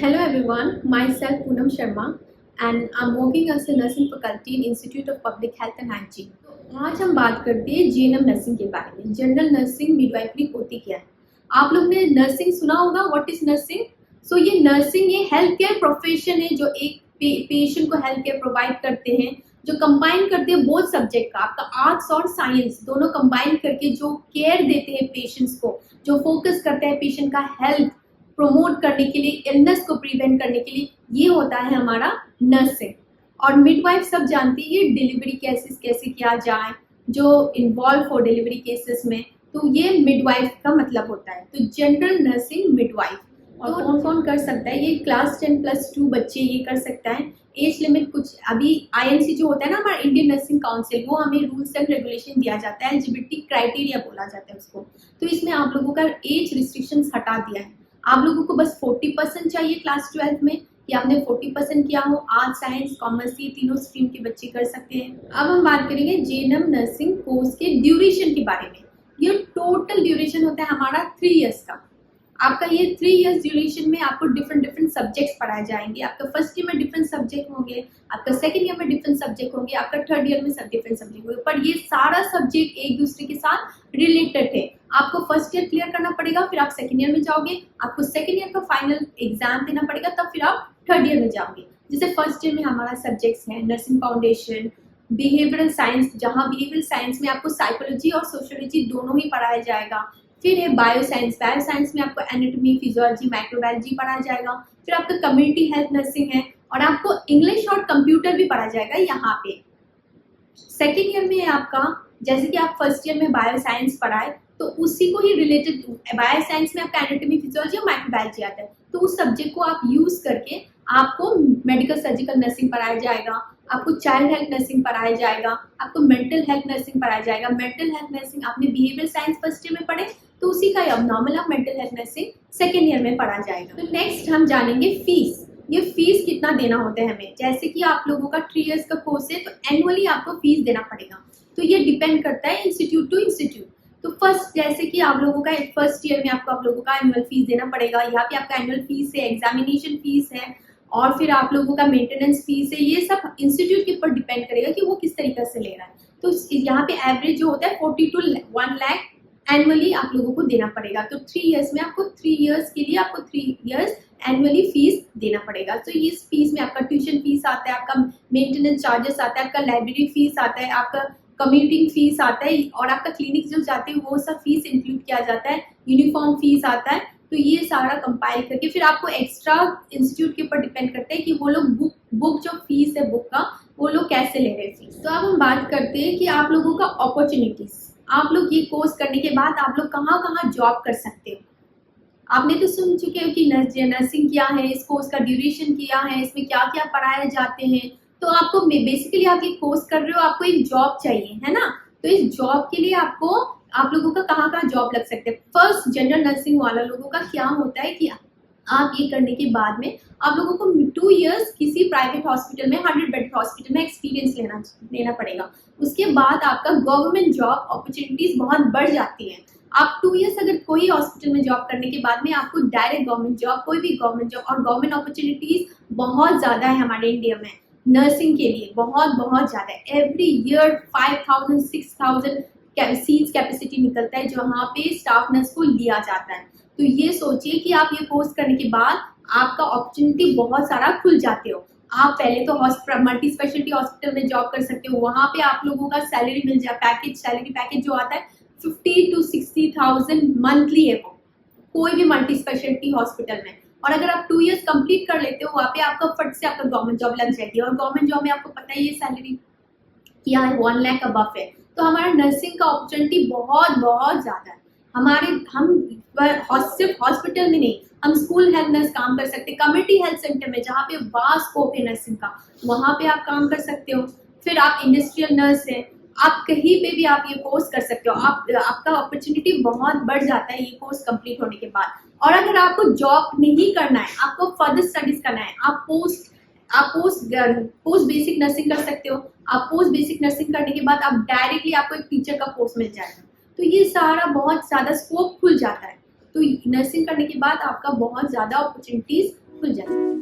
Hello everyone, myself Poonam Sharma and I'm working as a nursing faculty in Institute of Public Health and Hygiene। तो आज हम बात करते हैं GNM nursing के बारे में। जनरल नर्सिंग मिडवाइफरी होती क्या है? आप लोग ने नर्सिंग सुना होगा, व्हाट इज नर्सिंग? सो ये नर्सिंग ये हेल्थ केयर प्रोफेशन है जो एक पेशेंट को हेल्थ केयर प्रोवाइड करते हैं, जो कंबाइन करते हैं बोथ सब्जेक्ट का, आपका आर्ट्स और साइंस दोनों कंबाइन करके जो केयर देते हैं पेशेंट्स को, जो फोकस करते हैं पेशेंट का हेल्थ प्रोमोट करने के लिए, इलनेस को प्रिवेंट करने के लिए, ये होता है हमारा नर्सिंग। और मिडवाइफ सब जानती है डिलीवरी केसेस कैसे किया जाए, जो इन्वॉल्व हो डिलीवरी केसेस में, तो ये मिडवाइफ का मतलब होता है। तो जनरल नर्सिंग मिडवाइफ। और तो कौन कौन कर सकता है? ये क्लास 10+2 बच्चे ये कर सकता है। एज लिमिट कुछ अभी आईएनसी जो होता है ना हमारा इंडियन नर्सिंग काउंसिल, वो हमें रूल्स एंड रेगुलेशन दिया जाता है, एलिजिबिलिटी क्राइटेरिया बोला जाता है उसको। तो इसमें आप लोगों का एज रिस्ट्रिक्शंस हटा दिया है। आप लोगों को बस 40% चाहिए क्लास 12 में, कि आपने 40% किया हो। आर्ट साइंस कॉमर्स ये तीनों स्ट्रीम के बच्चे कर सकते हैं। अब हम बात करेंगे जीएनएम नर्सिंग कोर्स के ड्यूरेशन के बारे में। ये टोटल ड्यूरेशन होता है हमारा 3 इयर्स का। आपका ये 3 इयर्स ड्यूरेशन में आपको डिफरेंट डिफरेंट सब्जेक्ट्स पढ़ाए जाएंगे। आपका फर्स्ट ईयर में डिफरेंट सब्जेक्ट होंगे, आपका सेकंड ईयर में डिफरेंट सब्जेक्ट होंगे, आपका थर्ड ईयर में सब डिफरेंट सब्जेक्ट होंगे, पर ये सारा सब्जेक्ट एक दूसरे के साथ रिलेटेड है। आपको फर्स्ट ईयर क्लियर करना पड़ेगा, फिर आप सेकंड ईयर में जाओगे, आपको सेकंड ईयर का फाइनल एग्जाम देना पड़ेगा, तब फिर आप थर्ड ईयर में जाओगे। जैसे फर्स्ट ईयर में हमारा सब्जेक्ट्स हैं नर्सिंग फाउंडेशन, बिहेवियरल साइंस, जहाँ बिहेवियरल साइंस में आपको साइकोलॉजी और सोशियोलॉजी दोनों ही पढ़ाया जाएगा। फिर है बायो साइंस, बायो साइंस में आपको एनाटॉमी, फिजियोलॉजी, माइक्रोबायोलॉजी पढ़ाया जाएगा। फिर आपका कम्युनिटी हेल्थ नर्सिंग है, और आपको इंग्लिश और कंप्यूटर भी पढ़ाया जाएगा यहाँ पे। सेकेंड ईयर में आपका, जैसे कि आप फर्स्ट ईयर में बायो साइंस पढ़ाए, तो उसी को ही रिलेटेड बायो साइंस में आपका एनाटॉमी, फिजियोलॉजी और माइक्रोबायोलॉजी आता है, तो उस सब्जेक्ट को आप यूज करके आपको मेडिकल सर्जिकल नर्सिंग पढ़ाया जाएगा, आपको चाइल्ड हेल्थ नर्सिंग पढ़ाया जाएगा, आपको मेंटल हेल्थ नर्सिंग पढ़ाया जाएगा। मेंटल हेल्थ नर्सिंग आपने बिहेवियरल साइंस फर्स्ट ईयर में पढ़े, तो उसी का अब normal of mental health nursing second year में पढ़ा जाएगा। तो नेक्स्ट हम जानेंगे फीस। ये फीस कितना देना होता है हमें। जैसे कि आप लोगों का 3 इयर्स का कोर्स है, तो एनुअली आपको फीस देना पड़ेगा। तो ये डिपेंड करता है इंस्टीट्यूट टू इंस्टीट्यूट। तो फर्स्ट, जैसे कि आप लोगों का फर्स्ट ईयर में आपको आप लोगों का एनुअल फीस देना पड़ेगा। यहाँ पे आपका एनुअल फीस है, एग्जामिनेशन फीस है, और फिर आप लोगों का मेंटेनेंस फीस है। ये सब इंस्टीट्यूट के ऊपर डिपेंड करेगा कि वो किस तरीके से ले रहा है। तो यहाँ पे एवरेज जो होता है 40 to 1 लाख एनुअली आप लोगों को देना पड़ेगा। तो 3 इयर्स में आपको 3 इयर्स के लिए आपको 3 इयर्स एनुअली फीस देना पड़ेगा। तो इस फीस में आपका ट्यूशन फीस आता है, आपका मेंटेनेंस चार्जेस आता है, आपका लाइब्रेरी फीस आता है, आपका कम्यूटिंग फीस आता है, और आपका क्लिनिक जो जाते हैं वो सब फीस इंक्लूड किया जाता है, यूनिफॉर्म फीस आता है। तो ये सारा कंपाइल करके फिर आपको एक्स्ट्रा इंस्टीट्यूट के ऊपर डिपेंड करते हैं कि वो लोग बुक जो फीस है बुक का, वो लोग कैसे ले रहे हैं फीस। तो अब हम बात करते हैं कि आप लोगों का अपॉर्चुनिटीज, आप लोग ये कोर्स करने के बाद आप लोग कहाँ कहाँ जॉब कर सकते हो। आपने तो सुन चुके हो कि नर्सिंग क्या है, इस कोर्स का ड्यूरेशन क्या है, इसमें क्या क्या पढ़ाए जाते हैं। तो आपको बेसिकली आप ये कोर्स कर रहे हो, आपको एक जॉब चाहिए है ना। तो इस जॉब के लिए आपको आप लोगों का कहाँ कहाँ जॉब लग सकते हैं। फर्स्ट, जनरल नर्सिंग वाला लोगों का क्या होता है कि आप ये करने के बाद में आप लोगों को 2 इयर्स किसी प्राइवेट हॉस्पिटल में, 100 बेड हॉस्पिटल में एक्सपीरियंस लेना पड़ेगा। उसके बाद आपका गवर्नमेंट जॉब अपॉर्चुनिटीज बहुत बढ़ जाती हैं। आप 2 इयर्स अगर कोई हॉस्पिटल में जॉब करने के बाद में आपको डायरेक्ट गवर्नमेंट जॉब, कोई भी गवर्नमेंट जॉब, और गवर्नमेंट अपॉर्चुनिटीज बहुत ज़्यादा है हमारे इंडिया में नर्सिंग के लिए, बहुत बहुत ज़्यादा है। एवरी ईयर 5000 6000 सीट्स कैपेसिटी निकलता है, जहाँ पे स्टाफ नर्स को लिया जाता है। तो ये सोचिए कि आप ये कोर्स करने के बाद आपका अपॉर्चुनिटी बहुत सारा खुल जाते हो। आप पहले तो मल्टी स्पेशलिटी हॉस्पिटल में जॉब कर सकते हो, वहाँ पे आप लोगों का सैलरी मिल जाए, सैलरी पैकेज जो आता है 50 to 60,000 मंथली है वो, कोई भी मल्टी स्पेशलिटी हॉस्पिटल में। और अगर आप 2 इयर्स कंप्लीट कर लेते हो, वहाँ पे आपका फट से आपका गवर्नमेंट जॉब लग जाएगी, और गवर्नमेंट जॉब में आपको पता है ये सैलरी क्या है, 1 लाख अबव है। तो हमारा नर्सिंग का अपॉर्चुनिटी बहुत बहुत ज़्यादा है। हम सिर्फ हॉस्पिटल में नहीं, हम स्कूल हेल्थ नर्स काम कर सकते हैं, कम्युनिटी हेल्थ सेंटर में जहाँ पे वास्ट स्कोप है नर्सिंग का, वहाँ पे आप काम कर सकते हो। फिर आप इंडस्ट्रियल नर्स है, आप कहीं पे भी आप ये कोर्स कर सकते हो। आपका अपॉर्चुनिटी बहुत बढ़ जाता है ये कोर्स कंप्लीट होने के बाद। और अगर आपको जॉब नहीं करना है, आपको फर्दर स्टडीज करना है, आप पोस्ट बेसिक नर्सिंग कर सकते हो। आप पोस्ट बेसिक नर्सिंग करने के बाद आप डायरेक्टली आपको एक टीचर का कोर्स मिल जाएगा। तो ये सारा बहुत ज़्यादा स्कोप खुल जाता है। तो नर्सिंग करने के बाद आपका बहुत ज़्यादा अपॉर्चुनिटीज खुल जाती है।